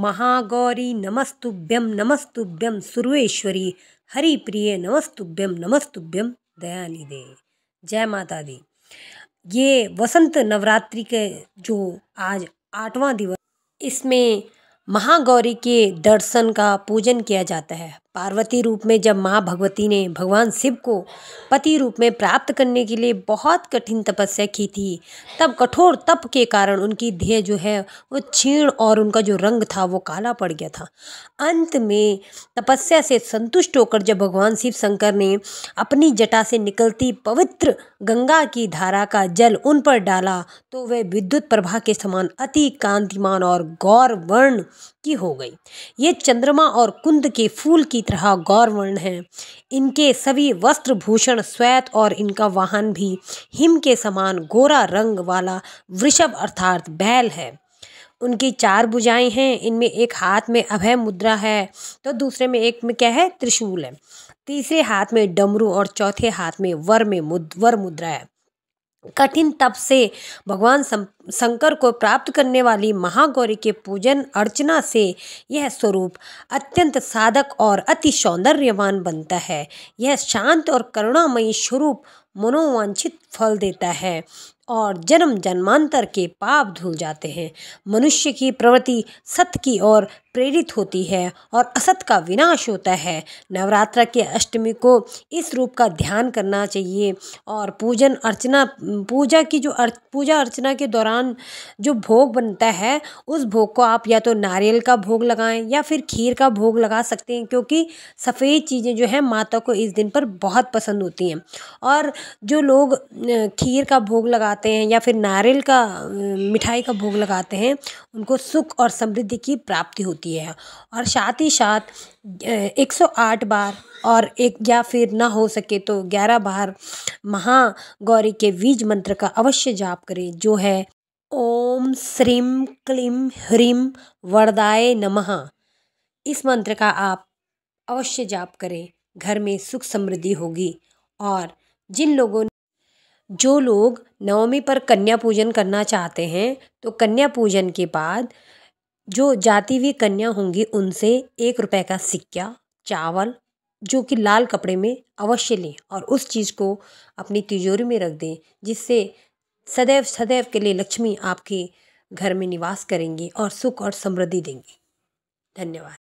महागौरी नमस्तुभ्यं नमस्तुभ्यं सुरेश्वरी हरिप्रिय नमस्तुभ्यं नमस्तुभ्यं दयानिधे। जय माता दी। ये वसंत नवरात्रि के जो आज 8वां दिवस, इसमें महागौरी के दर्शन का पूजन किया जाता है। पार्वती रूप में जब माँ भगवती ने भगवान शिव को पति रूप में प्राप्त करने के लिए बहुत कठिन तपस्या की थी, तब कठोर तप के कारण उनकी देह जो है वो क्षीण और उनका जो रंग था वो काला पड़ गया था। अंत में तपस्या से संतुष्ट होकर जब भगवान शिव शंकर ने अपनी जटा से निकलती पवित्र गंगा की धारा का जल उन पर डाला तो वे विद्युत प्रभा के समान अति कांतिमान और गौर वर्ण की हो गई। ये चंद्रमा और कुंद के फूल की तरह गौर वर्ण हैं। इनके सभी वस्त्र भूषण श्वेत और इनका वाहन भी हिम के समान गोरा रंग वाला वृषभ अर्थात बैल है। उनकी 4 भुजाएं हैं। इनमें एक हाथ में अभय मुद्रा है, तो दूसरे में एक में क्या है, त्रिशूल है। तीसरे हाथ में डमरू और चौथे हाथ में वर मुद्रा है। कठिन तप से भगवान शंकर को प्राप्त करने वाली महागौरी के पूजन अर्चना से यह स्वरूप अत्यंत साधक और अति सौंदर्यवान बनता है। यह शांत और करुणामयी स्वरूप मनोवांछित फल देता है और जन्म जन्मांतर के पाप धुल जाते हैं। मनुष्य की प्रवृत्ति सत्य की ओर प्रेरित होती है और असत का विनाश होता है। नवरात्र के अष्टमी को इस रूप का ध्यान करना चाहिए और पूजा अर्चना के दौरान जो भोग बनता है उस भोग को आप या तो नारियल का भोग लगाएं या फिर खीर का भोग लगा सकते हैं, क्योंकि सफ़ेद चीज़ें जो है माता को इस दिन पर बहुत पसंद होती हैं। और जो लोग खीर का भोग लगाते हैं या फिर नारियल का मिठाई का भोग लगाते हैं उनको सुख और समृद्धि की प्राप्ति होती है। और साथ ही साथ 108 बार और एक या फिर ना हो सके तो 11 बार महागौरी के बीज मंत्र का अवश्य जाप करें, जो है ओम श्रीम क्लीम ह्रीम वरदाय नमः। इस मंत्र का आप अवश्य जाप करें, घर में सुख समृद्धि होगी। और जो लोग नवमी पर कन्या पूजन करना चाहते हैं तो कन्या पूजन के बाद जो जाती हुई कन्या होंगी उनसे 1 रुपए का सिक्का, चावल जो कि लाल कपड़े में अवश्य लें और उस चीज़ को अपनी तिजोरी में रख दें, जिससे सदैव सदैव के लिए लक्ष्मी आपके घर में निवास करेंगी और सुख और समृद्धि देंगी। धन्यवाद।